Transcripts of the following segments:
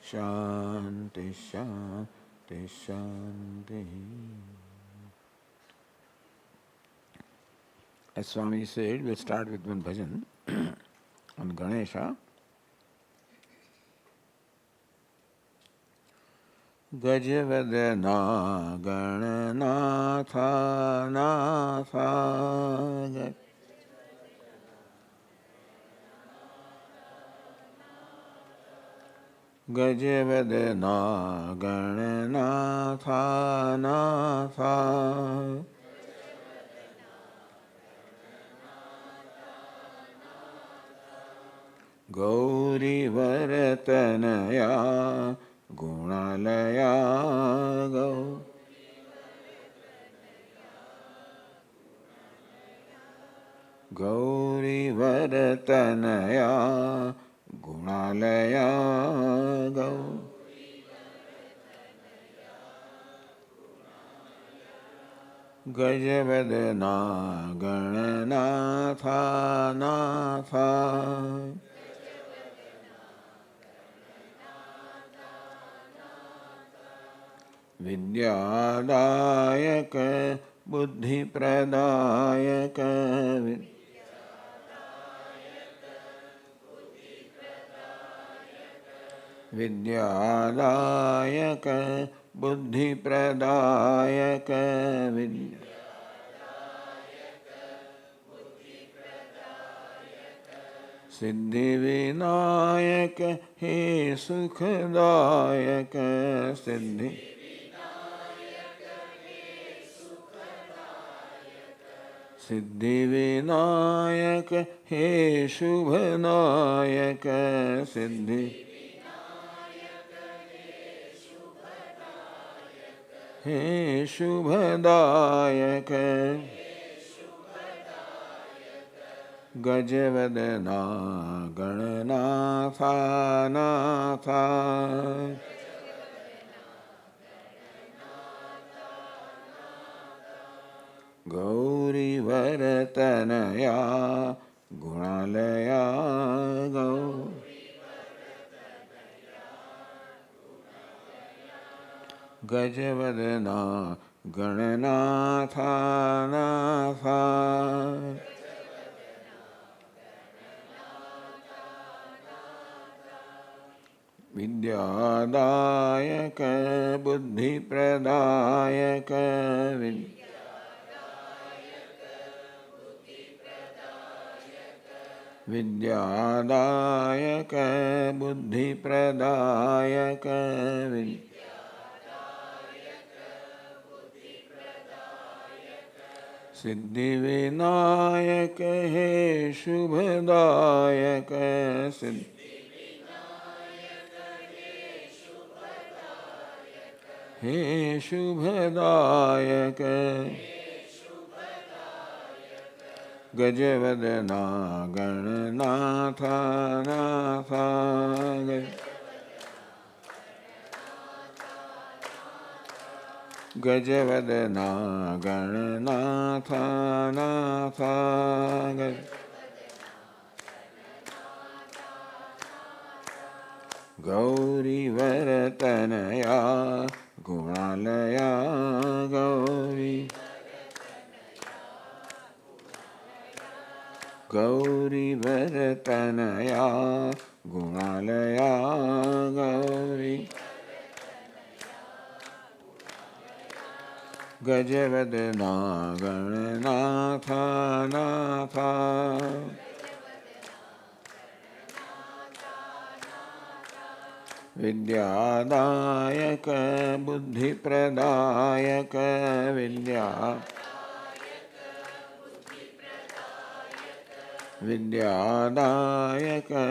Shanti Shanti Shanti. As Swami said, we'll start with one bhajan on Ganesha. Gajavadana Gananatha Natha Gajavadana Gananatha Natha Gauri Varatanaya Gunalaya Gauri Varatanaya Gunalaya Gajavadana Gananatha Natha Vidyadayaka Buddhi Pradayaka Vidyadayaka Buddhi Pradayaka Siddhi Vinayaka He Sukhdayaka Siddhi Siddhi Vinayaka He Shubhanayaka Siddhi He Shubhadayaka Gajavadana Gananatha Natha Gauri Varatanaya Gunalaya Gajavadana Gananatha Natha Vidyadayaka Buddhi Pradayaka Vidyadayaka Buddhi Pradayaka Siddhi Vinayaka He Shubhadayaka Siddhi He Shubhadayaka Gajavadana Gananatha Natha Gajavadana Gananatha Natha Gauri Varatanaya Gunalaya Gauri Gauri Varatanaya Gunalaya Gauri Gajavadana Gananatha Natha Vidyadayaka Buddhi Pradayaka Vidyadayaka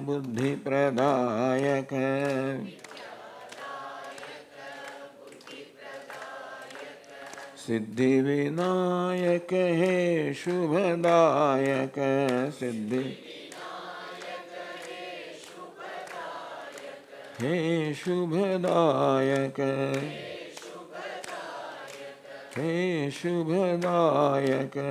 Buddhi Pradayaka Siddhi Vinayaka He Shubhadayaka Siddhi He Shubhadayaka He Shubhadayaka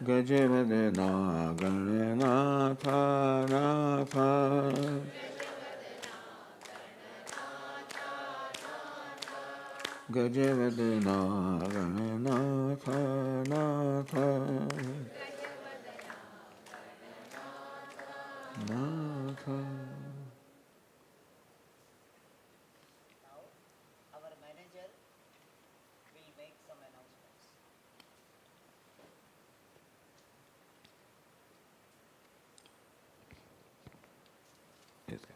Gajavadana Gananatha Gajavadana Gananatha Natha Natha. Now, our manager will make some announcements. Yes, sir.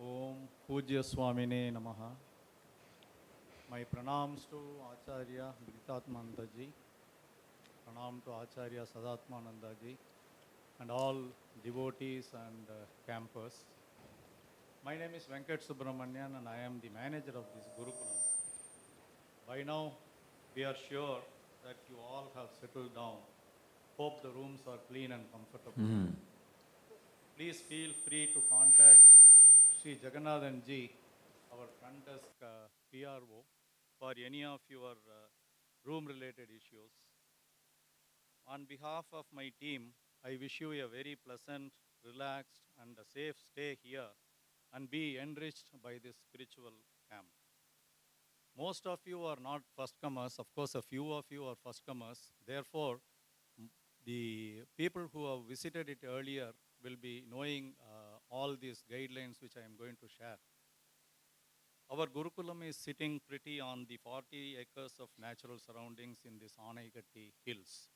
Om Pujya Swamine Namaha. My pranams to Acharya Britatmananda ji, pranam to Acharya Sadatmananda ji, and all devotees and campers. My name is Venkat Subramanian and I am the manager of this Gurukulam. By now, we are sure that you all have settled down. Hope the rooms are clean and comfortable. Please feel free to contact Sri Jagannathan ji, our front desk PRO, for any of your room related issues. On behalf of my team, I wish you a very pleasant, relaxed, and a safe stay here and be enriched by this spiritual camp. Most of you are not first comers. Of course, a few of you are first comers. Therefore, the people who have visited it earlier will be knowing all these guidelines which I am going to share. Our Gurukulam is sitting pretty on the 40 acres of natural surroundings in the Anaikatti hills.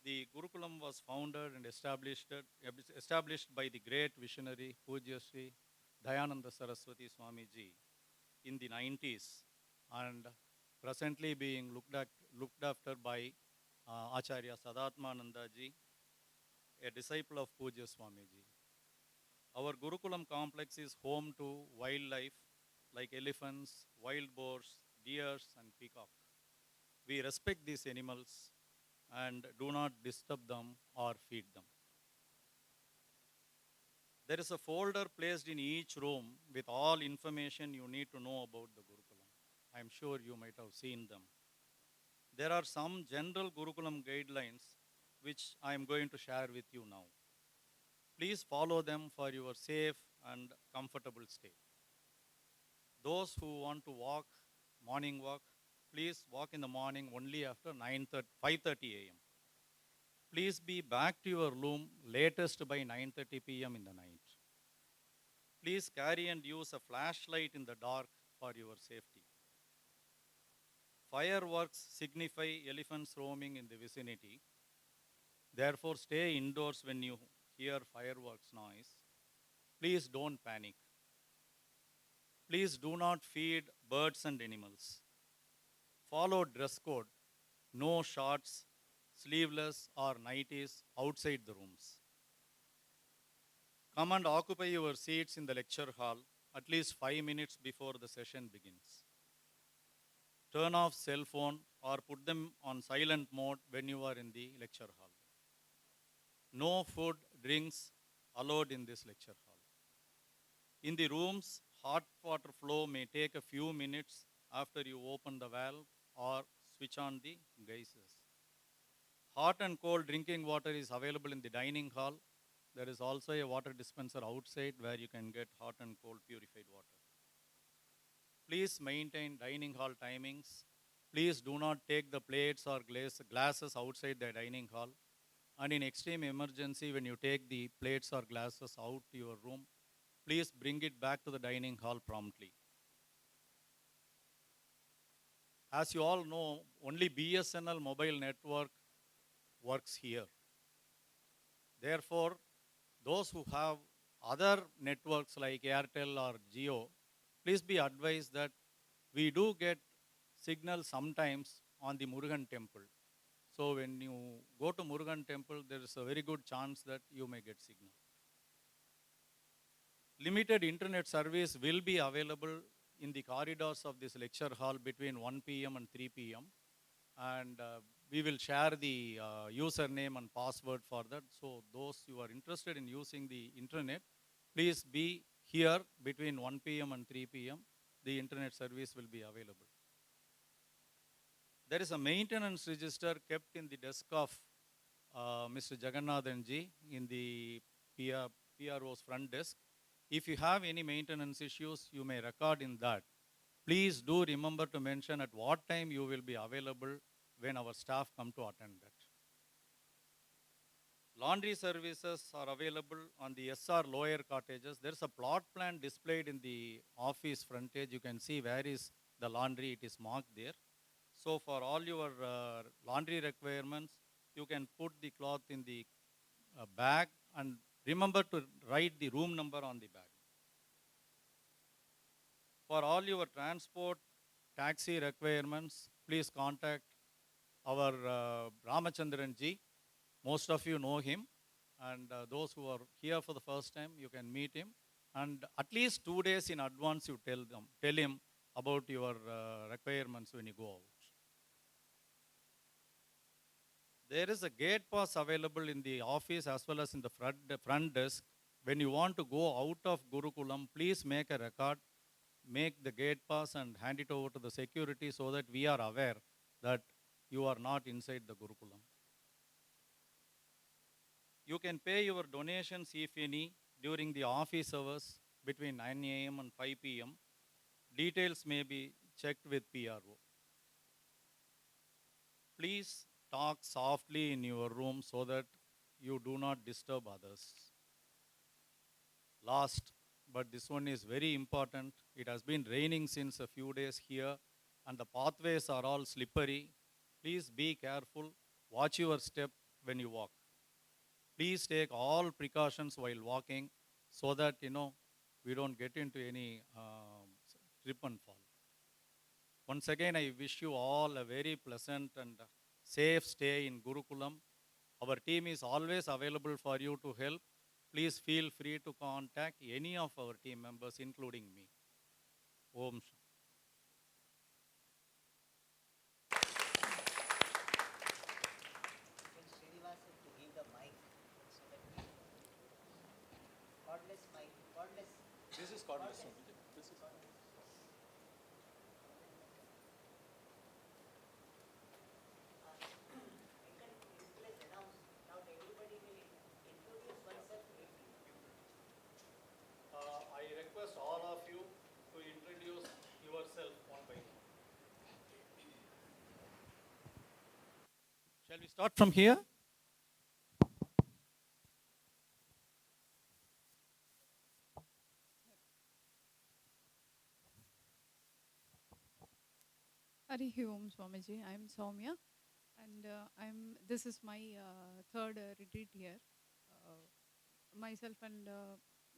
The Gurukulam was founded and established by the great visionary Pujya Sri Dayananda Saraswati Swamiji in the 90s and presently being looked after by Acharya Sadatmananda ji, a disciple of Pujya Swamiji. Our Gurukulam complex is home to wildlife like elephants, wild boars, deers, and peacock. We respect these animals and do not disturb them or feed them. There is a folder placed in each room with all information you need to know about the Gurukulam. I am sure you might have seen them. There are some general Gurukulam guidelines which I am going to share with you now. Please follow them for your safe and comfortable stay. Those who want to walk, morning walk, please walk in the morning only after 5:30 a.m. Please be back to your room latest by 9:30 p.m. in the night. Please carry and use a flashlight in the dark for your safety. Fireworks signify elephants roaming in the vicinity. Therefore, stay indoors when you hear fireworks noise. Please don't panic. Please do not feed birds and animals. Follow dress code. No shorts, sleeveless, or nighties outside the rooms. Come and occupy your seats in the lecture hall at least 5 minutes before the session begins. Turn off cell phone or put them on silent mode when you are in the lecture hall. No food, drinks allowed in this lecture hall. In the rooms, hot water flow may take a few minutes after you open the valve or switch on the geysers. Hot and cold drinking water is available in the dining hall. There is also a water dispenser outside where you can get hot and cold purified water. Please maintain dining hall timings. Please do not take the plates or glasses outside the dining hall. And in extreme emergency, when you take the plates or glasses out to your room, please bring it back to the dining hall promptly. As you all know, only BSNL mobile network works here. Therefore, those who have other networks like Airtel or Jio, please be advised that we do get signal sometimes on the Murugan temple. So when you go to Murugan temple, there is a very good chance that you may get signal. Limited internet service will be available in the corridors of this lecture hall between 1 p.m. and 3 p.m. And we will share the username and password for that. So those who are interested in using the internet, please be here between 1 p.m. and 3 p.m., the internet service will be available. There is a maintenance register kept in the desk of Mr. Jagannathan ji in the PRO's front desk. If you have any maintenance issues, you may record in that. Please do remember to mention at what time you will be available when our staff come to attend that. Laundry services are available on the SR lower cottages. There's a plot plan displayed in the office frontage. You can see where is the laundry, it is marked there. So for all your laundry requirements, you can put the cloth in the bag and remember to write the room number on the bag. For all your transport, taxi requirements, please contact our Ramachandran ji. Most of you know him, and those who are here for the first time, you can meet him. And at least 2 days in advance, you tell him about your requirements when you go out. There is a gate pass available in the office as well as in the front desk. When you want to go out of Gurukulam, please make a record, make the gate pass and hand it over to the security so that we are aware that you are not inside the Gurukulam. You can pay your donations, if any, during the office hours between 9 a.m. and 5 p.m. Details may be checked with PRO. Please talk softly in your room so that you do not disturb others. Last, but this one is very important. It has been raining since a few days here and the pathways are all slippery. Please be careful. Watch your step when you walk. Please take all precautions while walking so that, we don't get into any trip and fall. Once again, I wish you all a very pleasant and safe stay in Gurukulam. Our team is always available for you to help. Please feel free to contact any of our team members, including me. Om Shanti. Tell Srinivasan to give the mic so that we cordless mic, cordless. This is cordless. This is cordless. Please announce. Now everybody will introduce oneself briefly. I request all of you to introduce yourself one by one. Shall we start from here? Harihi Om Swamiji. I am Soumya, and this is my third retreat here. Myself and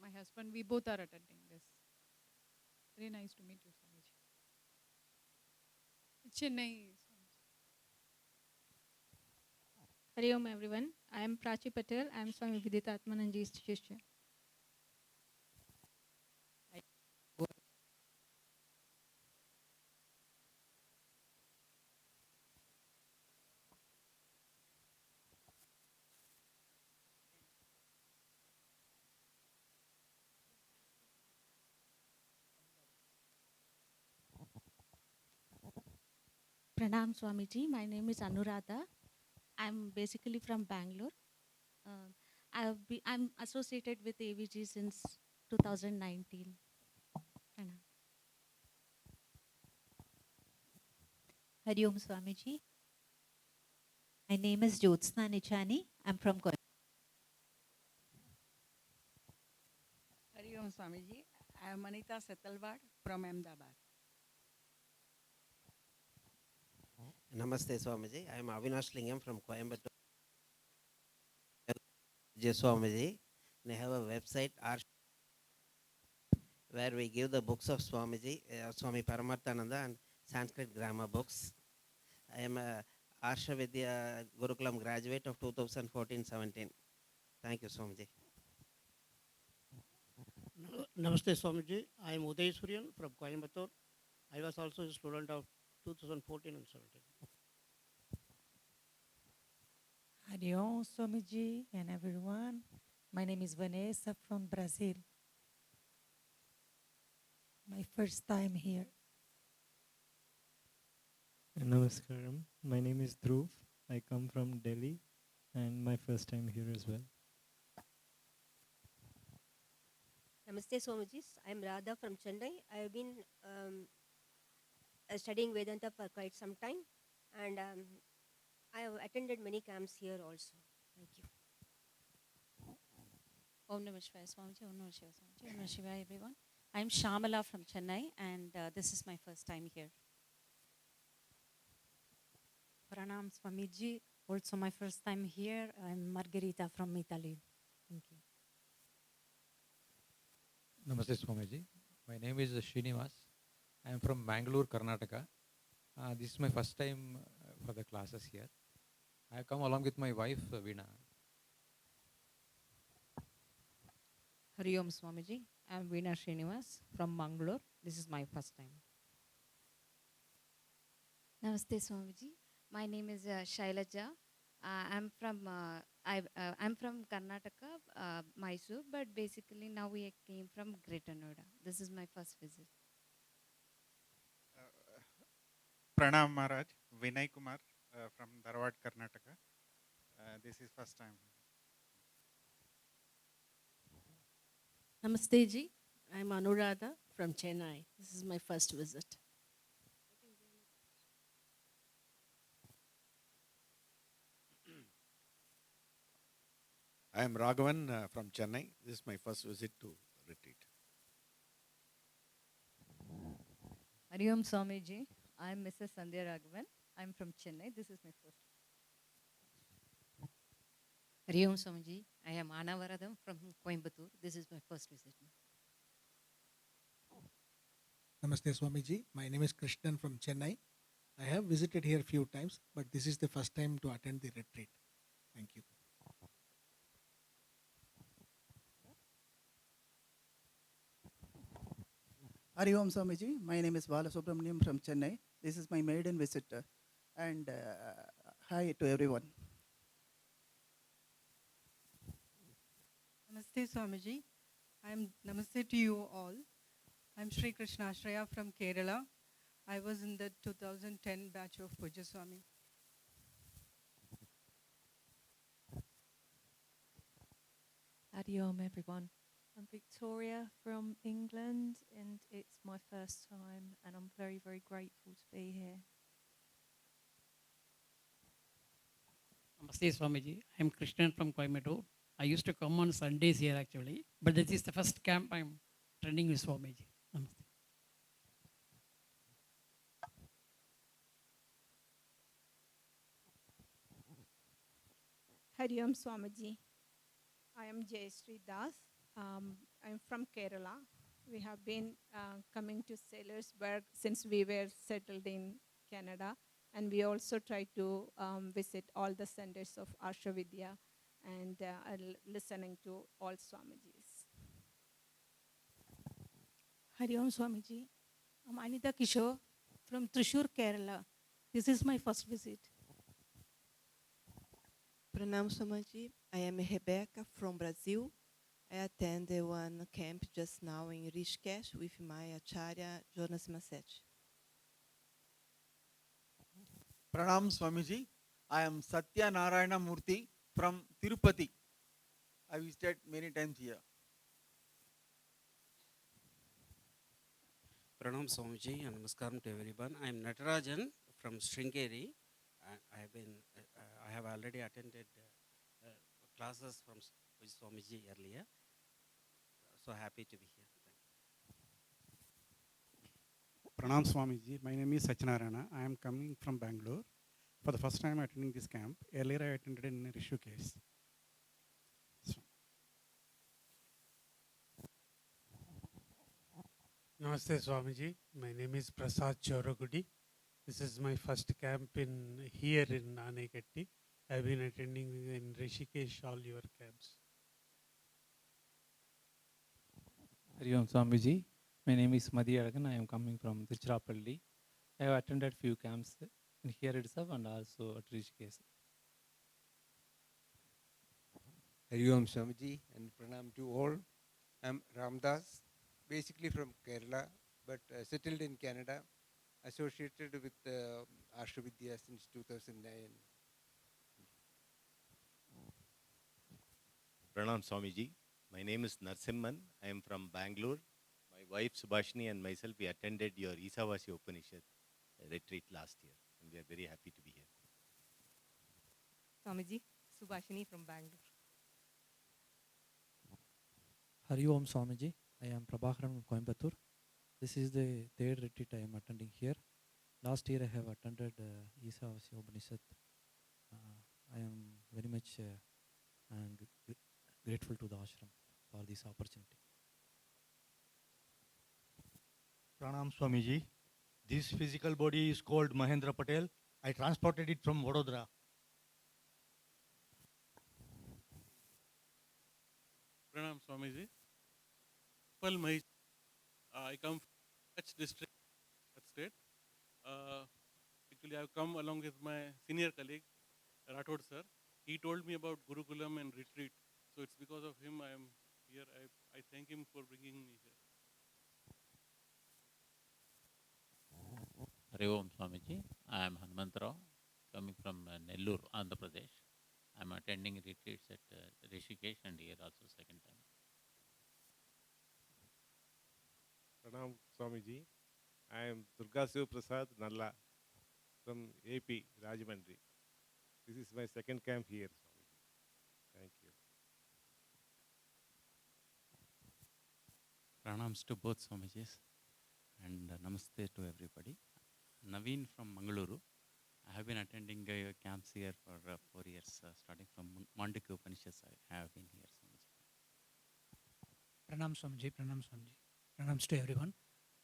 my husband, we both are attending this. Very nice to meet you, Swamiji. Chennai, Swamiji. Hari Om everyone. I am Prachi Patel. I am Swami Viditatmananji's Shishya. Pranam Swamiji. My name is Anuradha. I'm basically from Bangalore. I'm associated with AVG since 2019. Pranam. Hari Om Swamiji. My name is Jyotsna Nichani. I'm from Coimbatore. Hari Om Swamiji. I am Manita Setalwad from Ahmedabad. Namaste Swamiji. I am Avinash Lingam from Coimbatore. Jai Swamiji. They have a website where we give the books of Swamiji, Swami Paramarthananda and Sanskrit grammar books. I am a Arsha Vidya Gurukulam graduate of 2014-17. Thank you, Swamiji. Namaste Swamiji. I am Uday Suryan from Coimbatore. I was also a student of 2014 and 17. Hari Om Swamiji and everyone. My name is Vanessa from Brazil. my first time here. Namaskaram. My name is Dhruv. I come from Delhi and my first time here as well. Namaste Swamiji. I am Radha from Chennai. I have been studying Vedanta for quite some time, and I have attended many camps here also. Thank you. Om Namah Shivaya Swamiji, Om Namah Shivaya Swamiji, Om Namah Shivaya everyone. I'm Shamala from Chennai and this is my first time here. Pranam Swamiji, also my first time here. I'm Margherita from Italy. Thank you. Namaste Swamiji. My name is Srinivas. I am from Bangalore, Karnataka. This is my first time for the classes here. I have come along with my wife, Veena. Hari Om Swamiji. I am Veena Srinivas from Mangalore. This is my first time. Namaste Swamiji. My name is Shailaja. I'm from Karnataka, Mysore, but basically now we came from Greater Noida. This is my first visit. Pranam Maharaj, Vinay Kumar from Dharwad, Karnataka. This is first time. Namaste ji. I'm Anuradha from Chennai. This is my first visit. I am Raghavan from Chennai. This is my first visit to retreat. Hari Om Swamiji. I am Mrs. Sandhya Raghavan. I am from Chennai. This is my first. Hari Om Swamiji. I am Anavaradam from Coimbatore. This is my first visit. Namaste Swamiji. My name is Krishnan from Chennai. I have visited here a few times, but this is the first time to attend the retreat. Thank you. Hari Om Swamiji. My name is Balasubramaniam from Chennai. This is my maiden visit. And hi to everyone. Namaste Swamiji. Namaste to you all. I'm Sri Krishna Ashraya from Kerala. I was in the 2010 batch of Pujya Swami. Hari Om everyone. I'm Victoria from England and it's my first time and I'm very, very grateful to be here. Namaste Swamiji. I am Krishnan from Coimbatore. I used to come on Sundays here actually, but this is the first camp I'm attending with Swamiji. Namaste. Hari Om Swamiji. I am Jayashree Das. I'm from Kerala. We have been coming to Sailorsburg since we were settled in Canada. And we also try to visit all the centers of Arsha Vidya and listening to all Swamijis. Hari Om Swamiji. I'm Anita Kishore from Thrissur, Kerala. This is my first visit. Pranam Swamiji. I am Rebecca from Brazil. I attended one camp just now in Rishikesh with my Acharya Jonas Masech. Pranam Swamiji. I am Satya Narayana Murthy from Tirupati. I visited many times here. Pranam Swamiji and Namaskaram to everyone. I am Natarajan from Sringeri. I have already attended classes from Swamiji earlier. So happy to be here. Pranam Swamiji. My name is Sachinarayana. I am coming from Bangalore. For the first time attending this camp. Earlier I attended in Rishikesh. Namaste Swamiji. My name is Prasad Choragudi. This is my first camp here in Anekatti. I have been attending in Rishikesh all your camps. Hari Om Swamiji. My name is Madhi Aragan. I am coming from Tiruchirappalli. I have attended few camps in here itself and also at Rishikesh. Hari Om Swamiji and Pranam to all. I am Ramdas, basically from Kerala. but settled in Canada, associated with Arsha Vidya since 2009. Pranam Swamiji. My name is Narsimhan. I am from Bangalore. My wife Subhashini and myself, we attended your Isavasi Upanishad retreat last year, and we are very happy to be here. Swamiji, Subhashini from Bangalore. Hari Om Swamiji. I am Prabhakaran from Coimbatore. This is the third retreat I am attending here. Last year I have attended Isavasi Upanishad. I am very much grateful to the ashram for this opportunity. Pranam Swamiji. This physical body is called Mahendra Patel. I transported it from Vadodara. Pranam Swamiji. Pal Mahish. I come from Kutch district, Kutch state. Actually, I have come along with my senior colleague, Rathod sir. He told me about Gurukulam and retreat. So it's because of him I am here. I thank him for bringing me here. Hari Om Swamiji. I am Hanumantarao, coming from Nellore, Andhra Pradesh. I am attending retreats at Rishikesh and here also second time. Pranam Swamiji. I am Durga Siv Prasad Nalla from AP, Rajahmundry. This is my second camp here, Swamiji. Thank you. Pranams to both Swamijis and namaste to everybody. Naveen from Mangaluru. I have been attending camps here for 4 years, starting from Mandukya Upanishads. I have been here, Swamiji. Pranam Swamiji, Pranam Swamiji. Pranams to everyone.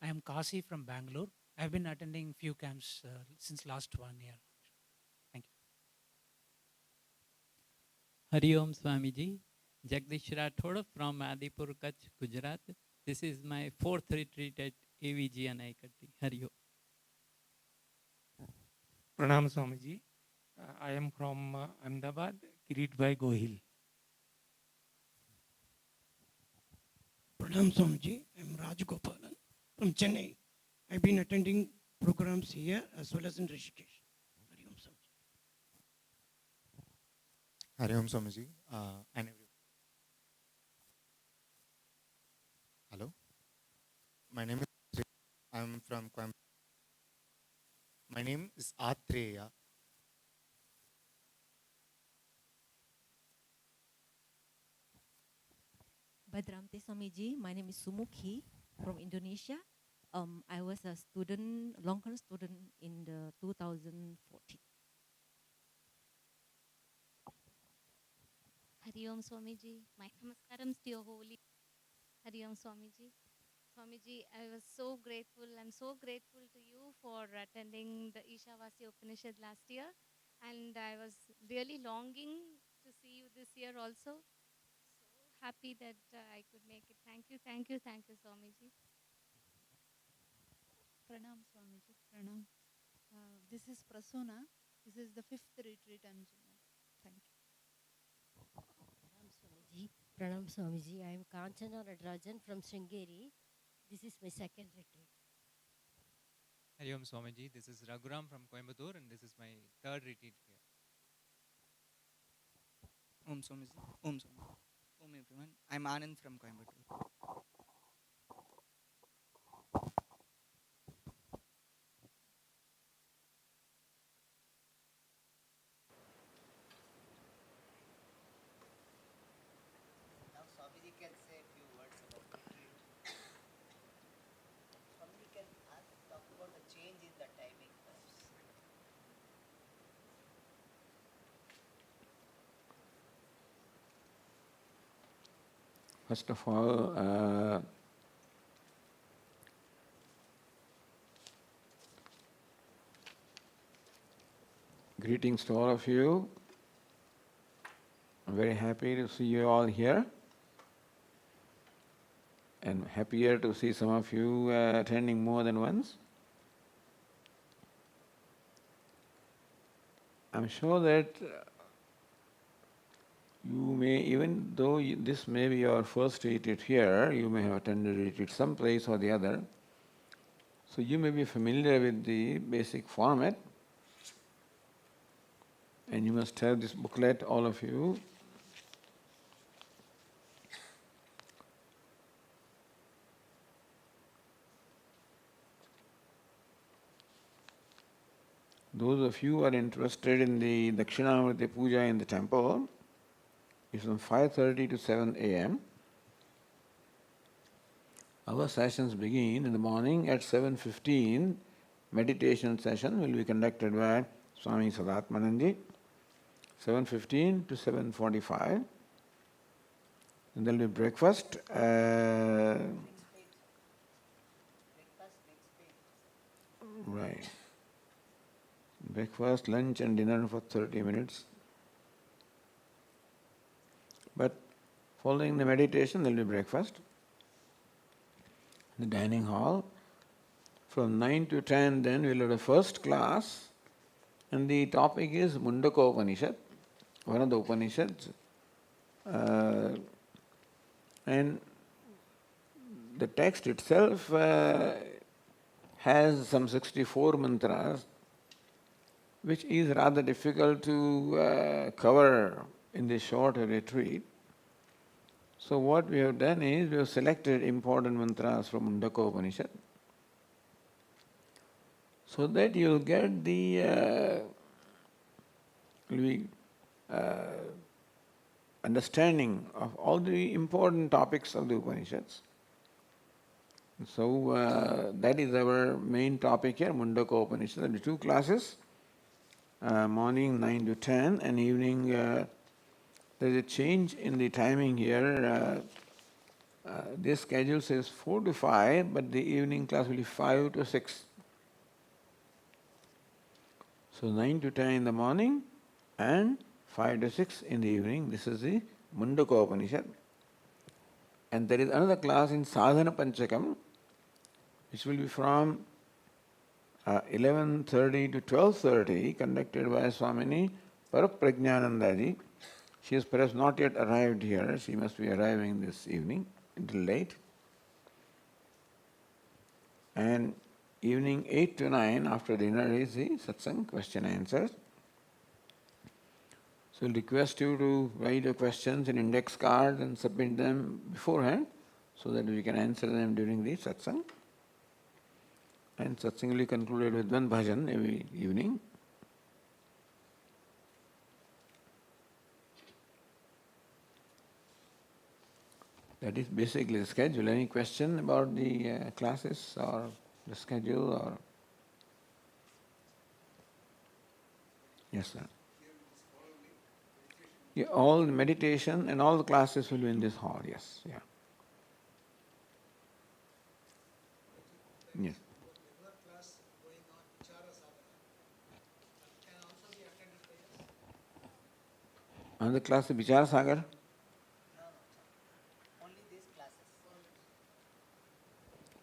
I am Kasi from Bangalore. I have been attending few camps since last 1 year. Thank you. Hari Om Swamiji. Jagdish Rathod from Adipur, Kutch, Gujarat. This is my 4th retreat at AVG Anaikatti. Hari Om. Pranam Swamiji. I am from Ahmedabad, Kirit Bhai Gohil. Pranam Swamiji. I am Raj Gopalan from Chennai. I've been attending programs here as well as in Rishikesh. Hari Om Swamiji. Hari Om Swamiji. And everyone. Hello. My name is. I am from Coimbatore. My name is Atreya. Badramte Swamiji, my name is Sumukhi from Indonesia. I was a student, long-term student in the 2014. Hari Om Swamiji, my namaskarams to your holy. Hari Om Swamiji. Swamiji, I was so grateful. I'm so grateful to you for attending the Ishavasi Upanishad last year. And I was really longing to see you this year also. So happy that I could make it. Thank you, thank you, thank you, Swamiji. Pranam Swamiji, Pranam. This is Prasuna. This is the 5th retreat I'm joining. Thank you. Pranam Swamiji. Pranam Swamiji. I am Kanchana Radrajan from Sringeri. This is my 2nd retreat. Hari Om Swamiji. This is Raghuram from Coimbatore and this is my 3rd retreat here. Om Swamiji. Om Swamiji. Om everyone. I'm Anand from Coimbatore. Now Swamiji can say a few words about the retreat. Swamiji can talk about the change in the timing perhaps. First of all, greetings to all of you. I'm very happy to see you all here, and happier to see some of you attending more than once. I'm sure that you may, even though this may be your first retreat here, you may have attended retreat someplace or the other. So you may be familiar with the basic format, and you must have this booklet, all of you. Those of you who are interested in the Dakshinamurti Puja in the temple, it's from 5:30 to 7 a.m. Our sessions begin in the morning at 7:15. Meditation session will be conducted by Swami Sadatmanandi, 7:15 to 7:45. And there will be breakfast. Right. Breakfast, lunch and dinner for 30 minutes. But following the meditation, there will be breakfast. The dining hall. From 9 to 10 then we will have the first class, and the topic is Mundaka Upanishad, one of the Upanishads. And the text itself has some 64 mantras, which is rather difficult to cover in this short retreat. So what we have done is we have selected important mantras from Mundaka Upanishad, so that you will get the understanding of all the important topics of the Upanishads. So that is our main topic here, Mundaka Upanishad. There will be 2 classes, morning 9 to 10 and evening. There is a change in the timing here. This schedule says 4 to 5, but the evening class will be 5 to 6. So 9 to 10 in the morning and 5 to 6 in the evening. This is the Mundaka Upanishad. And there is another class in Sadhana Panchakam, which will be from 11:30 to 12:30, conducted by Swamini Paraprajnanandaji. She has perhaps not yet arrived here. She must be arriving this evening, a little late. And evening 8 to 9, after dinner, is the satsang, question and answers. So I'll request you to write your questions in index cards and submit them beforehand, so that we can answer them during the satsang. And satsang will be concluded with one bhajan every evening. That is basically the schedule. Any question about the classes or the schedule? Or yes, sir. Yeah, all the meditation and all the classes will be in this hall. Yes, yeah. Yes. Another class is Vichara Sagar.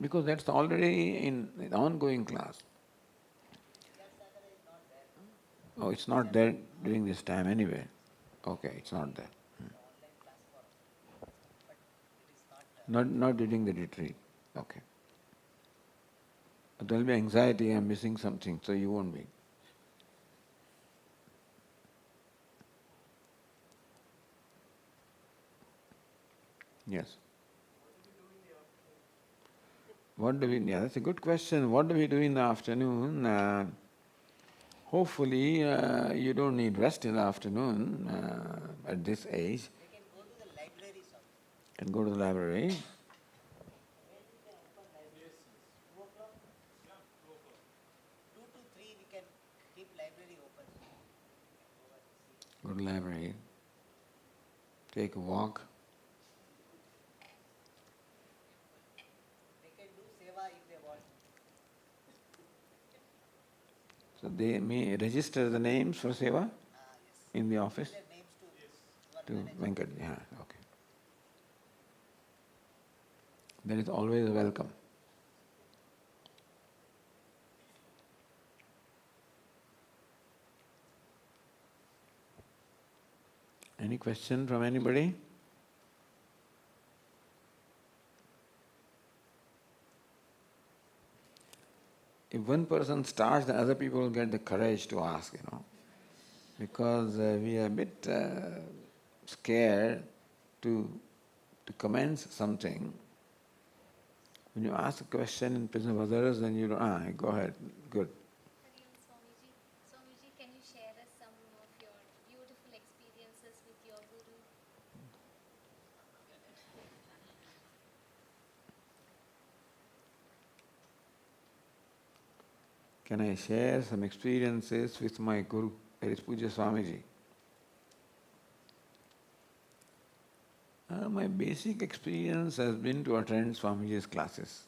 Because that's already in the ongoing class. Oh, it's not there during this time anyway. Okay, it's not there. Not during the retreat. Okay. But there will be anxiety, I'm missing something, so you won't be. Yes. Yeah, that's a good question. What do we do in the afternoon? Hopefully, you don't need rest in the afternoon at this age. Can go to the library. Go to the library. Take a walk. So they may register the names for seva in the office? To Venkat. Yeah, okay. That is always welcome. Any question from anybody? if one person starts, then other people will get the courage to ask, because we are a bit scared to commence something. When you ask a question in presence of others, then you don't, go ahead, good. Swamiji. Swamiji, can you share us some of your beautiful experiences with your Guru? Can I share some experiences with my Guru, that is Pujya Swamiji? My basic experience has been to attend Swamiji's classes.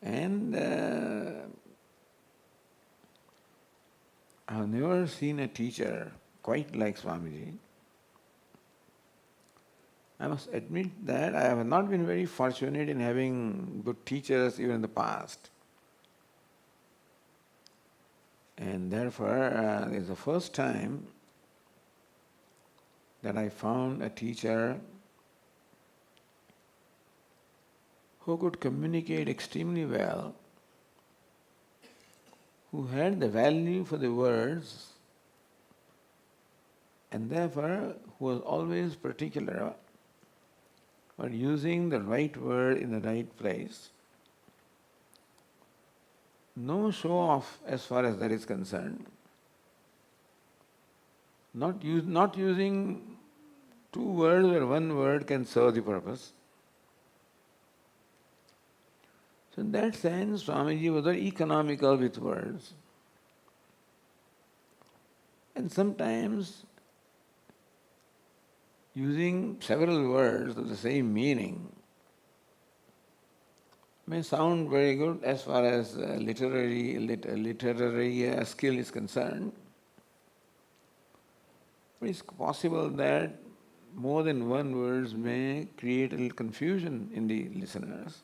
And I have never seen a teacher quite like Swamiji. I must admit that I have not been very fortunate in having good teachers even in the past. And therefore, it's the first time that I found a teacher who could communicate extremely well, who had the value for the words, and therefore who was always particular about using the right word in the right place. No show off as far as that is concerned. Not using two words where one word can serve the purpose. So in that sense, Swamiji was very economical with words. And sometimes using several words of the same meaning may sound very good as far as literary skill is concerned. But it's possible that more than one words may create a little confusion in the listeners.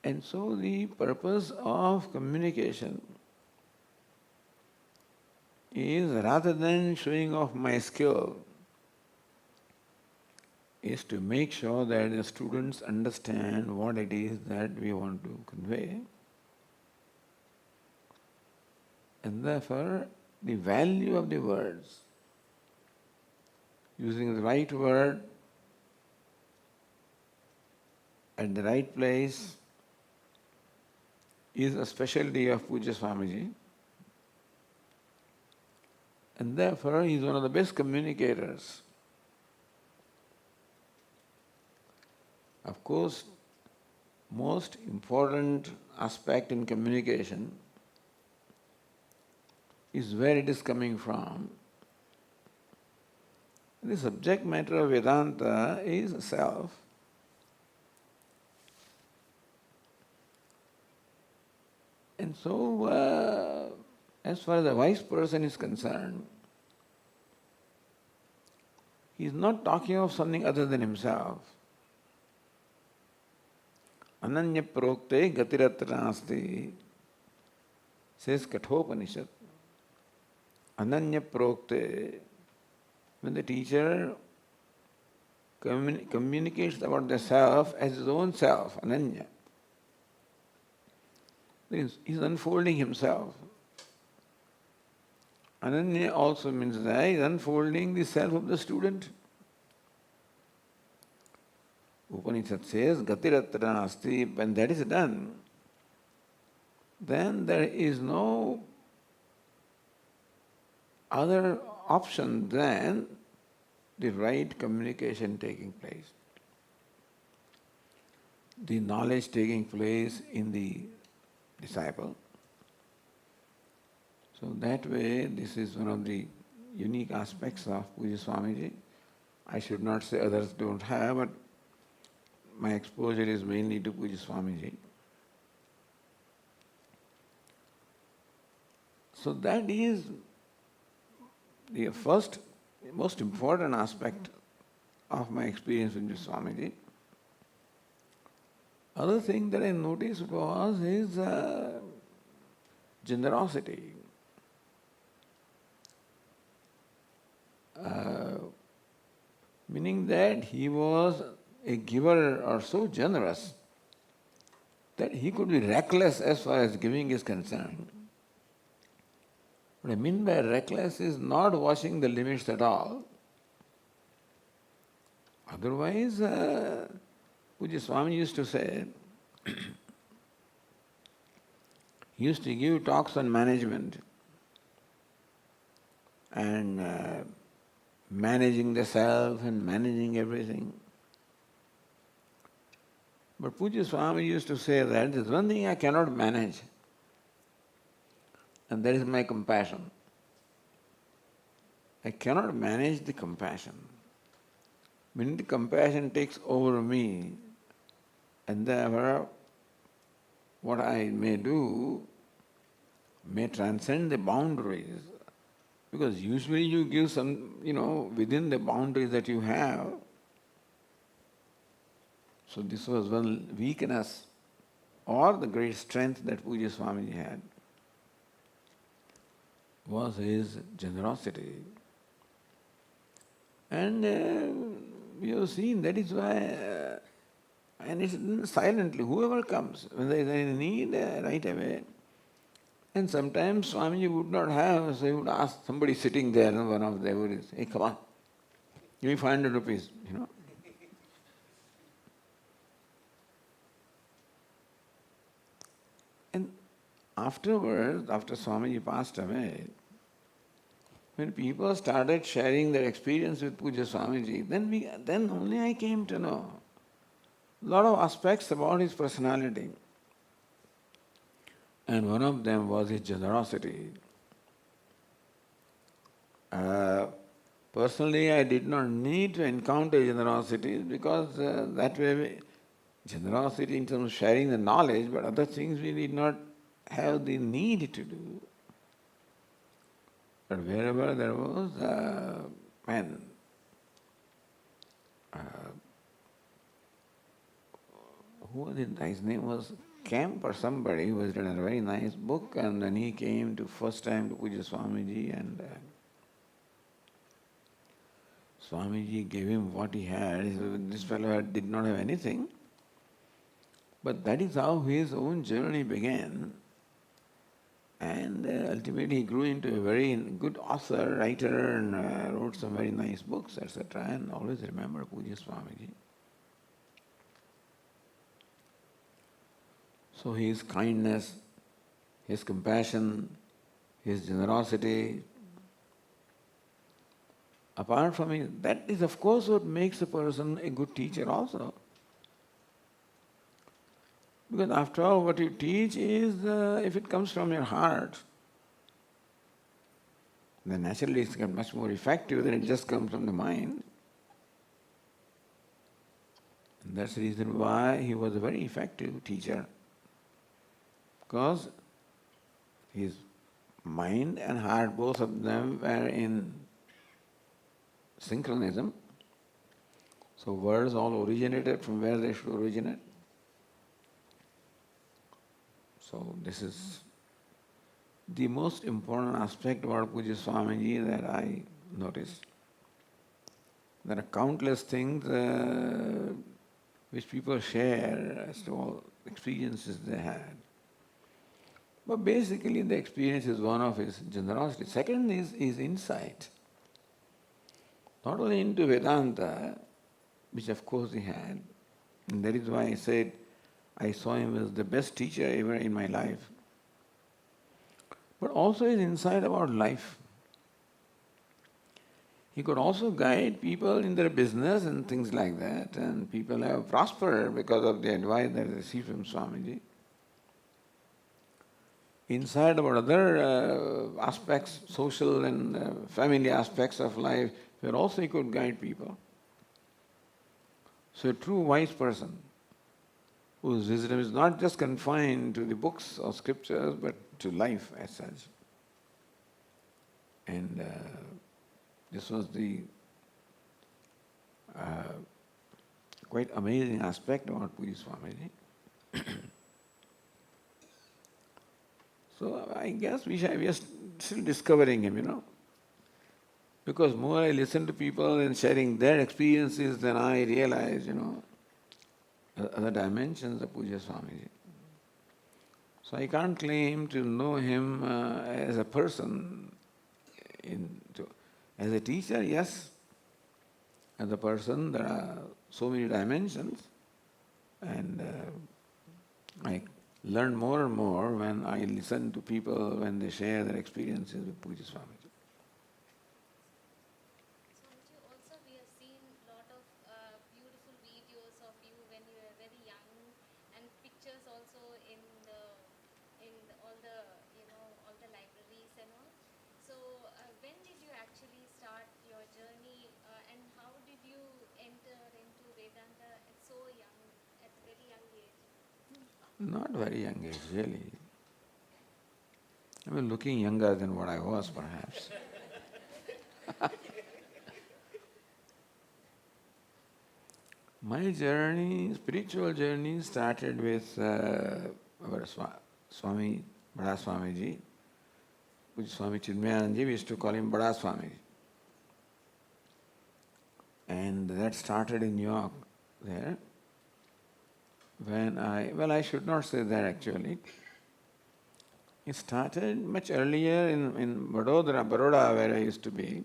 And so the purpose of communication is, rather than showing off my skill, is to make sure that the students understand what it is that we want to convey. And therefore, the value of the words, using the right word at the right place, is a specialty of Pujya Swamiji. And therefore, he is one of the best communicators. Of course, most important aspect in communication is where it is coming from. The subject matter of Vedanta is self. And so, as far as a wise person is concerned, he is not talking of something other than himself. Ananya prokte gatiratra nasti, says Kathopanishad. Ananya prokte, when the teacher communicates about the self as his own self, Ananya, he is unfolding himself. Ananya also means that he is unfolding the self of the student. Upanishad says, Gatiratra nasti. When that is done, then there is no other option than the right communication taking place. The knowledge taking place in the disciple. So that way, this is one of the unique aspects of Pujya Swamiji. I should not say others don't have, but my exposure is mainly to Pujya Swamiji. So that is the first, most important aspect of my experience with Swamiji. Other thing that I noticed was his generosity. Meaning that he was a giver or so generous that he could be reckless as far as giving is concerned. What I mean by reckless is not watching the limits at all. Otherwise, Pujya Swami used to say, he used to give talks on management and managing the self and managing everything. But Pujya Swami used to say that there's one thing I cannot manage, and that is my compassion. I cannot manage the compassion. When the compassion takes over me, and therefore what I may do may transcend the boundaries. Because usually you give some, within the boundaries that you have. So this was one weakness or the great strength that Pujya Swamiji had, was his generosity. And we have seen that is why, and it's silently, whoever comes, when there is any need, right away. And sometimes Swamiji would not have, so he would ask somebody sitting there, one of them would say, hey, come on, give me 500 rupees, And afterwards, after Swamiji passed away, when people started sharing their experience with Pujya Swamiji, then only I came to know a lot of aspects about his personality. And one of them was his generosity. Personally, I did not need to encounter generosity because that way, generosity in terms of sharing the knowledge, but other things we did not have the need to do. But wherever there was, who was it? His name was Kemp or somebody who was written a very nice book, and then he came to first time to Pujya Swamiji, and Swamiji gave him what he had. This fellow did not have anything. But that is how his own journey began. And ultimately he grew into a very good author, writer, and wrote some very nice books, etc. And always remember Pujya Swamiji. So his kindness, his compassion, his generosity, apart from it, that is of course what makes a person a good teacher also. Because after all, what you teach is, if it comes from your heart, then naturally it's much more effective than it just comes from the mind. And that's the reason why he was a very effective teacher. Because his mind and heart, both of them were in synchronism. So words all originated from where they should originate. So this is the most important aspect about Pujya Swamiji that I noticed. There are countless things which people share as to all experiences they had. But basically the experience is one of his generosity. Second is his insight. Not only into Vedanta, which of course he had, and that is why I said I saw him as the best teacher ever in my life, but also his insight about life. He could also guide people in their business and things like that, and people have prospered because of the advice that they received from Swamiji. Insight about other aspects, social and family aspects of life, where also he could guide people. So a true wise person, whose wisdom is not just confined to the books or scriptures, but to life as such. And this was the quite amazing aspect about Pujya Swamiji. So I guess we are still discovering him, Because more I listen to people and sharing their experiences, then I realize, other dimensions of Pujya Swamiji. So I can't claim to know him as a person. As a teacher, yes. As a person, there are so many dimensions, and I learn more and more when I listen to people when they share their experiences with Pujya Swamiji. Swamiji, also we have seen a lot of beautiful videos of you when you were very young, and pictures also in all the all the libraries and all. So when did you actually start your journey, and how did you enter into Vedanta at so young, at very young age? Not very young age, really. I mean, looking younger than what I was, perhaps. My journey, spiritual journey, started with our Swami, Bada Swamiji, which Swami Chinmayananji, we used to call him Bada Swamiji. And that started in New York there. When I should not say that actually. It started much earlier in Baroda, where I used to be,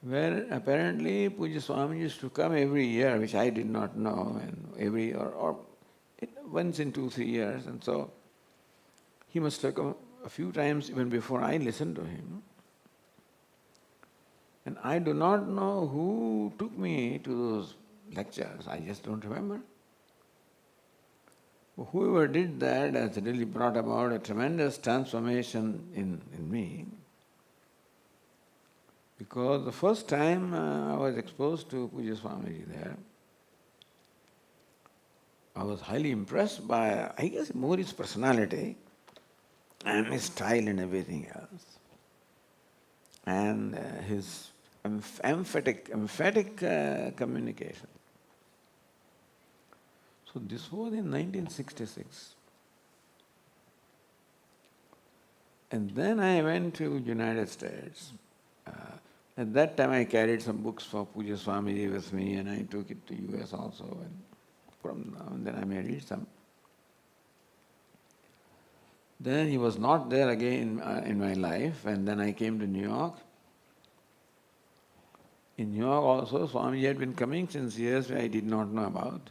where apparently Pujya Swami used to come every year, which I did not know, and once in 2-3 years, and so he must have come a few times even before I listened to him. And I do not know who took me to those lectures, I just don't remember. But whoever did that has really brought about a tremendous transformation in me. Because the first time I was exposed to Pujya Swamiji there, I was highly impressed by, I guess, more his personality and his style and everything else. And his emphatic communication. So this was in 1966. And then I went to United States. At that time I carried some books for Pujya Swamiji with me, and I took it to US also, and from now and then I may read some. Then he was not there again in my life, and then I came to New York. In New York also, Swamiji had been coming since years I did not know about.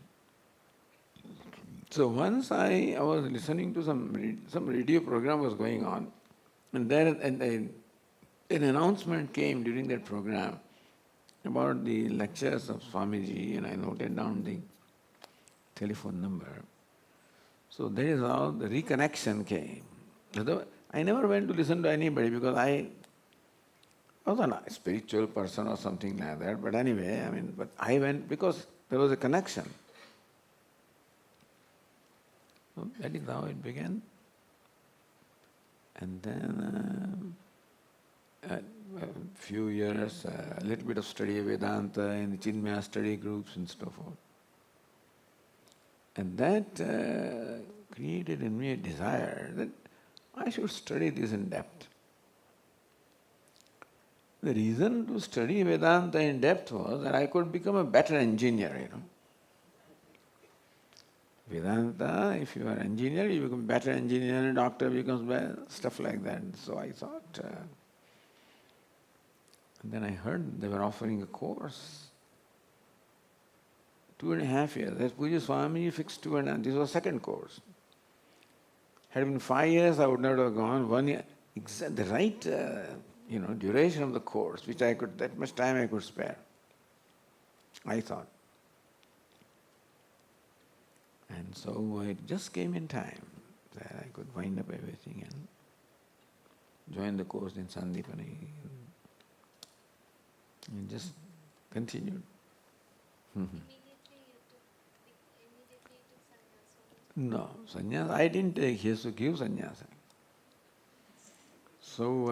So once I was listening to some radio program was going on, and then an announcement came during that program about the lectures of Swamiji, and I noted down the telephone number. So that is how the reconnection came. Although I never went to listen to anybody because I was not a spiritual person or something like that, but anyway, but I went because there was a connection. So that is how it began. And then a few years, a little bit of study of Vedanta in the Chinmaya study groups and so forth. And that created in me a desire that I should study this in depth. The reason to study Vedanta in depth was that I could become a better engineer, Vedanta, if you are an engineer, you become better engineer, a doctor becomes better, stuff like that. So I thought, and then I heard they were offering a course. 2.5 years. As Pujya Swami fixed 2.5, this was second course. Had it been 5 years, I would not have gone. 1 year, the right duration of the course, which I could, that much time I could spare, I thought. And so it just came in time that I could wind up everything and join the course in Sandipani and just continued. No, sannyas, I didn't take, he has to give sannyasa. So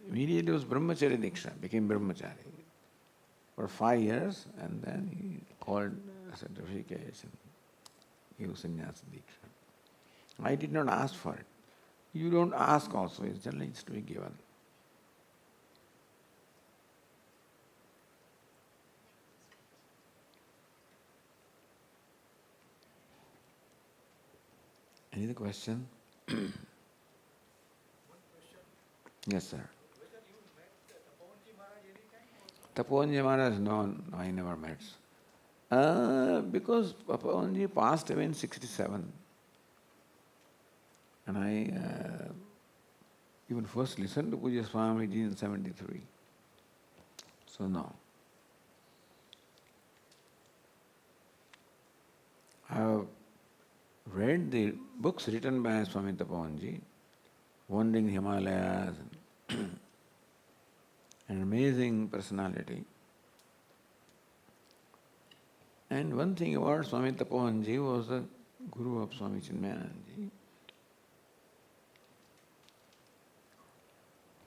immediately it was brahmachari diksha, became brahmachari for 5 years, and then he called Rishikesh and gave sannyasa diksha. I did not ask for it. You don't ask also, it's generally to be given. Any other question? Yes, sir. Tapovanji Maharaj, no, I never met. Because Tapovanji passed away in 67. And I even first listened to Pujya Swamiji in 73. So no. I have read the books written by Swami Tapovanji, Wandering Himalayas, an amazing personality. And one thing about Swami Tapovanji was the guru of Swami Chinmayananji,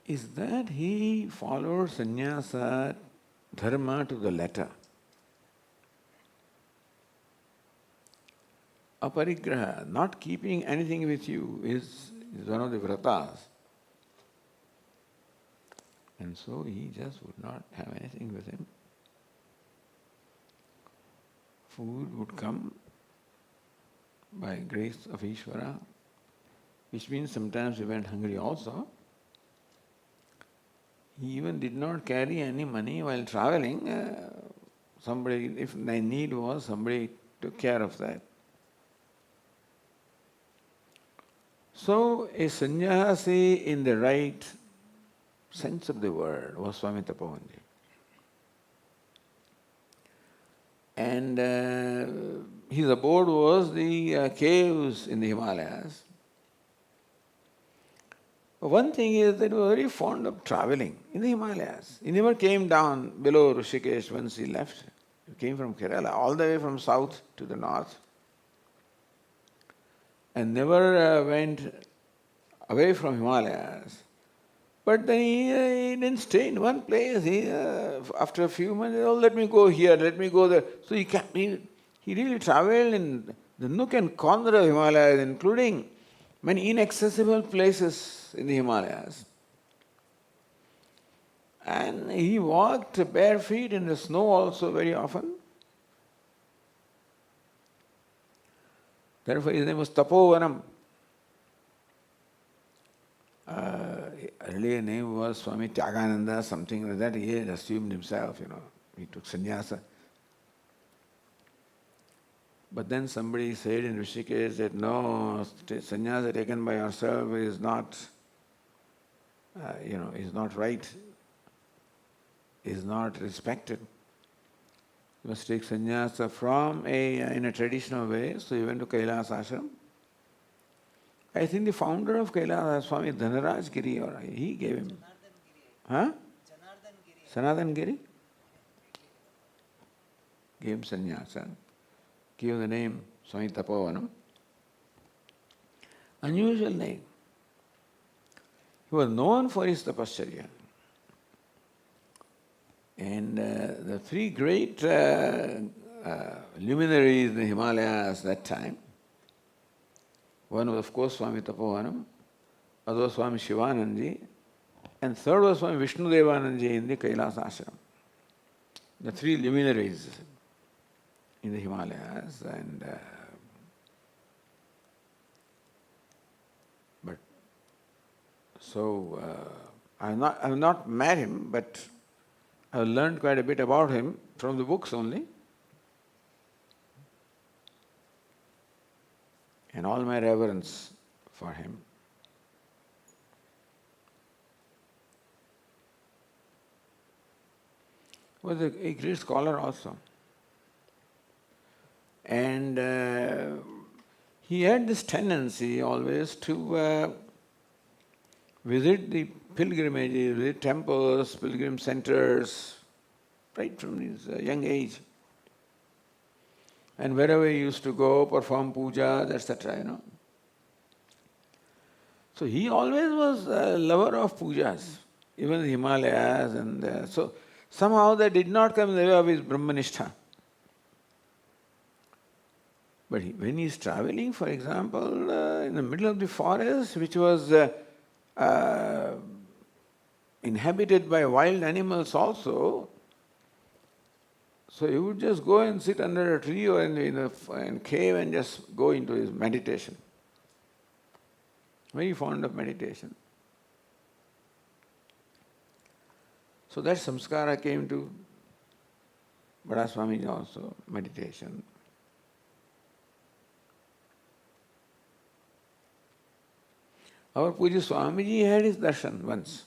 is that he followed sannyasa dharma to the letter. Aparigraha, not keeping anything with you, is one of the vratas. And so he just would not have anything with him. Food would come by grace of Ishvara, which means sometimes he went hungry also. He even did not carry any money while traveling. Somebody, if my need was, somebody took care of that. So, a sannyasi in the right sense of the word was Swami Tapovanji. And his abode was the caves in the Himalayas. But one thing is that he was very fond of traveling in the Himalayas. He never came down below Rishikesh once he left. He came from Kerala, all the way from south to the north, and never went away from Himalayas. But then he didn't stay in one place. After a few months, oh, let me go here, let me go there. So he really traveled in the nook and corner of Himalayas, including many inaccessible places in the Himalayas. And he walked bare feet in the snow also very often. Therefore his name was Tapovanam. Earlier name was Swami Tyagananda, something like that. He had assumed himself, he took sannyasa. But then somebody said in Rishikesh that no, sannyasa taken by yourself is not, is not right, is not respected. You must take sannyasa in a traditional way. So he went to Kailas Ashram. I think the founder of Kailas, Swami Dhanaraj Giri, or he gave him. Huh? Sanatan Giri? Gave him sannyasa. Gave the name Swami Tapovanam. Unusual name. He was known for his tapasya. And the three great luminaries in the Himalayas that time, one was of course Swami Tapovanam, other was Swami Shivananji, and third was Swami Vishnudevananji in the Kailas Ashram. The three luminaries in the Himalayas, and I have not met him, but I have learned quite a bit about him from the books only. And all my reverence for him. He was a great scholar also. And he had this tendency always to visit the pilgrimages, visit temples, pilgrim centers, right from his young age. And wherever he used to go, perform pujas, etc., So he always was a lover of pujas, even in the Himalayas, and so somehow that did not come in the way of his Brahmanishtha. But when he is traveling, for example, in the middle of the forest, which was inhabited by wild animals also, so he would just go and sit under a tree or in a cave and just go into his meditation. very fond of meditation. So that samskara came to Bada Swamiji also, meditation. Our Puja Swamiji had his darshan once.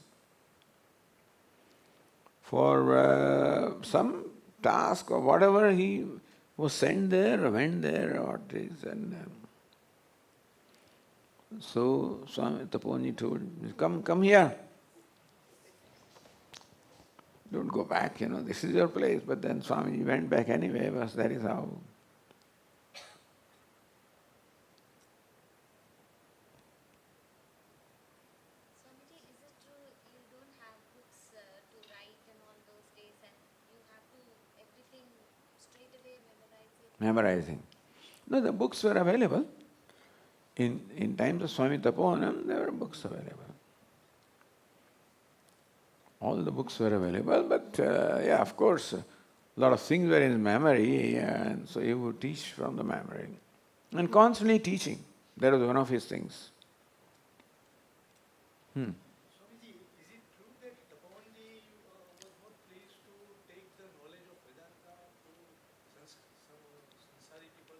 For some task or whatever, he was sent there, went there, or what is, and so Swami Tapoji told him, come here. Don't go back, this is your place. But then Swamiji went back anyway, because that is how. Swamiji, is it true you don't have books to write and all those days and you have to everything straight away memorize it? Memorizing. No, the books were available. In times of Swami Tapovanam, there were books available. All the books were available, but yeah, of course, a lot of things were in his memory, and so he would teach from the memory. And constantly teaching. That was one of his things. Swamiji, is it true that Tapovanji was not pleased to take the knowledge of Vedanta to Sansari people?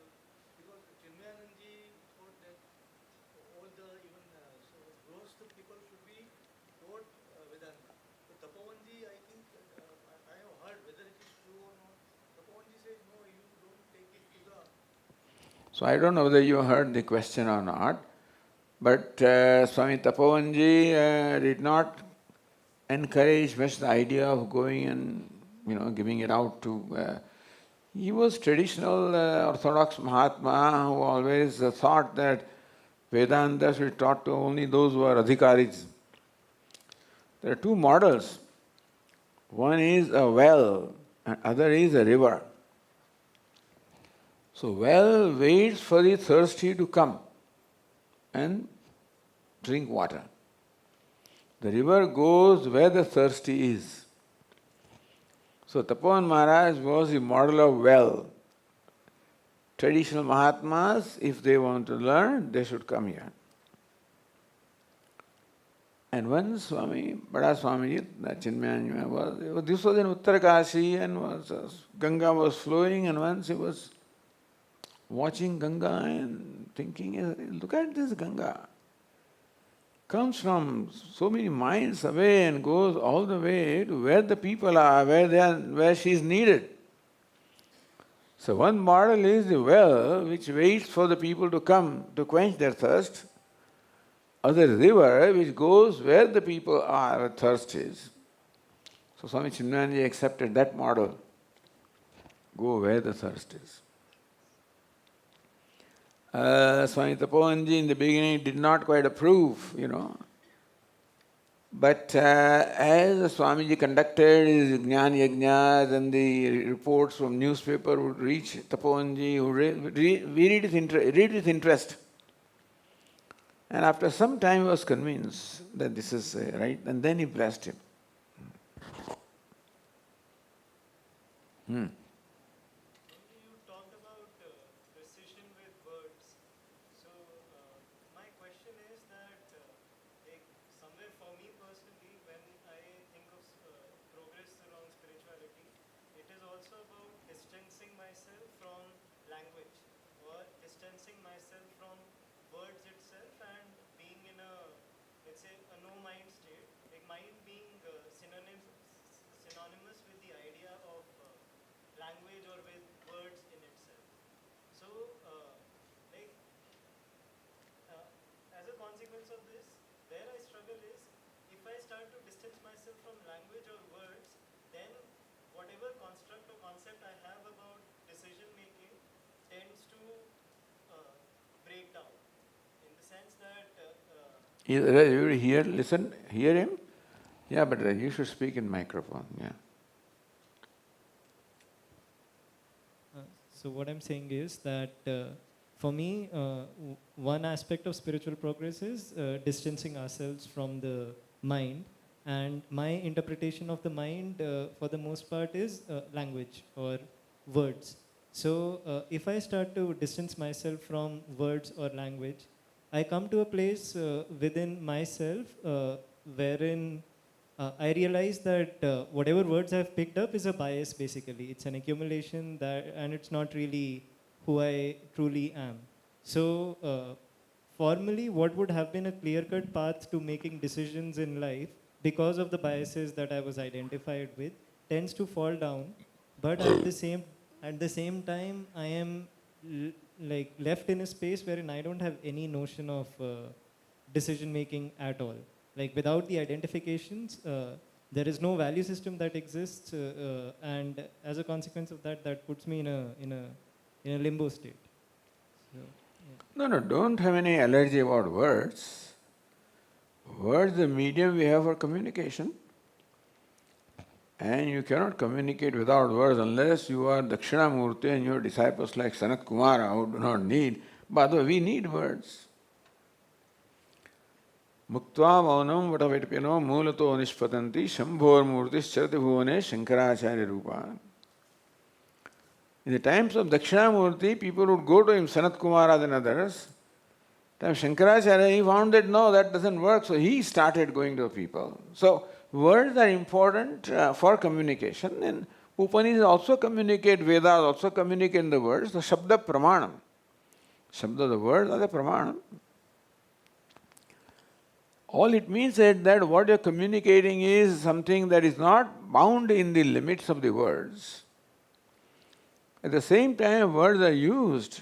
Because Chinmayananji thought that all the even Grihastha people should be taught Vedanta. So Tapovanji, I think, I have heard, whether it is true or not, Tapovanji says, no, you don't take it to the... So I don't know whether you heard the question or not, but Swami Tapovanji did not encourage much the idea of going and giving it out to. He was traditional orthodox Mahatma who always thought that Vedanta should be taught to only those who are adhikaris. There are two models. One is a well, and other is a river. So well waits for the thirsty to come and drink water. The river goes where the thirsty is. So Tapovan Maharaj was the model of well. Traditional Mahatmas, if they want to learn, they should come here. And when Bada Swamiji, Chinmaya this was in Uttarakashi, and Ganga was flowing, and once he was watching Ganga and thinking, look at this Ganga. Comes from so many miles away and goes all the way to where the people are, where she is needed. So one model is the well which waits for the people to come to quench their thirst. Other river which goes where the people are, where thirst is. So Swami Chinmayanji accepted that model. Go where the thirst is. Swami Tapovanji in the beginning did not quite approve, But as Swamiji conducted his Jnana Yajnas and the reports from newspaper would reach Tapovanji, who read with interest. And after some time he was convinced that this is right, and then he blessed him. You hear him? Yeah, but you should speak in microphone, yeah. So what I'm saying is that for me, one aspect of spiritual progress is distancing ourselves from the mind. And my interpretation of the mind, for the most part, is language or words. So if I start to distance myself from words or language, I come to a place within myself wherein I realize that whatever words I've picked up is a bias basically. It's an accumulation that, and it's not really who I truly am. So formally, what would have been a clear-cut path to making decisions in life because of the biases that I was identified with tends to fall down. But at the same time, I am like left in a space wherein I don't have any notion of decision making at all. Like without the identifications, there is no value system that exists, and as a consequence of that, that puts me in a limbo state. So, yeah. No, don't have any allergy about words. Words, the medium we have for communication. And you cannot communicate without words unless you are Dakshinamurti and your disciples like Sanat Kumara who do not need. By the way, we need words. Muktva maunam vatavitpino mulato nishpatanti shambhor murtis charati bhuvane shankaracharya rupa. In the times of Dakshinamurti, people would go to him, Sanat Kumara and others. Time Shankaracharya, he found that no, that doesn't work, so he started going to people. So, words are important for communication, and Upanishads also communicate, Vedas also communicate the words, the Shabda Pramanam. Shabda, the words are the Pramanam. All it means is that what you're communicating is something that is not bound in the limits of the words. At the same time, words are used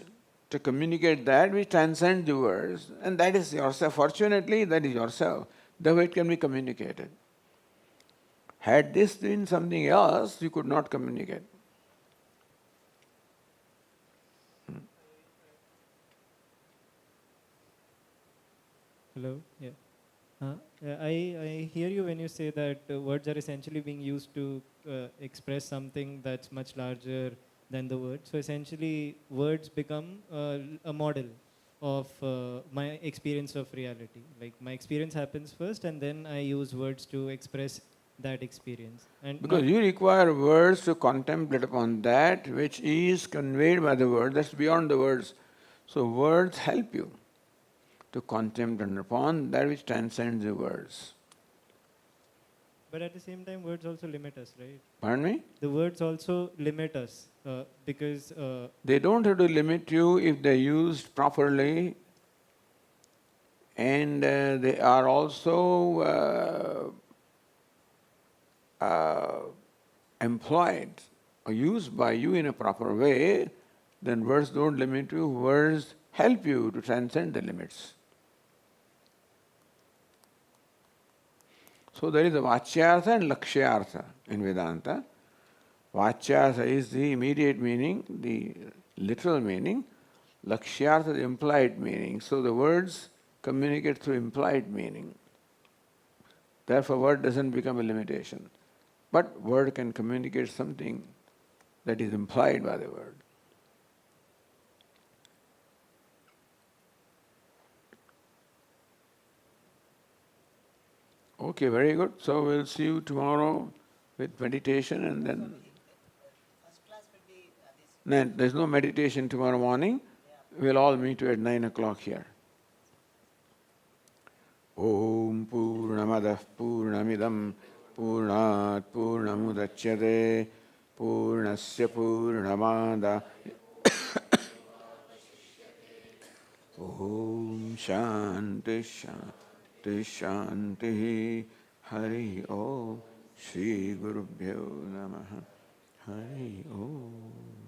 to communicate that which transcends the words, and that is yourself. Fortunately, that is yourself. The way it can be communicated. Had this been something else, you could not communicate. Hello? Yeah. I hear you when you say that words are essentially being used to express something that's much larger than the word. So essentially, words become a model of my experience of reality. Like my experience happens first, and then I use words to express that experience. And because you require words to contemplate upon that which is conveyed by the word, that's beyond the words. So words help you to contemplate upon that which transcends the words. But at the same time, words also limit us, right? Pardon me? The words also limit us because... they don't have to limit you if they're used properly, and they are also employed or used by you in a proper way. Then words don't limit you, words help you to transcend the limits. So there is a Vachyartha and Lakshyartha in Vedanta. Vachyartha is the immediate meaning, the literal meaning. Lakshyartha, the implied meaning. So the words communicate through implied meaning. Therefore, word doesn't become a limitation. But word can communicate something that is implied by the word. Okay, very good. So we'll see you tomorrow with meditation, and then... No, there's no meditation tomorrow morning. We'll all meet you at 9 o'clock here. Om Purnamadah Purnamidam Purnat Purnamudachyate Purnasya Purnamada Om Shanti Shanti Shanti Hari Om Shri Gurubhyo Namaha Hari Om.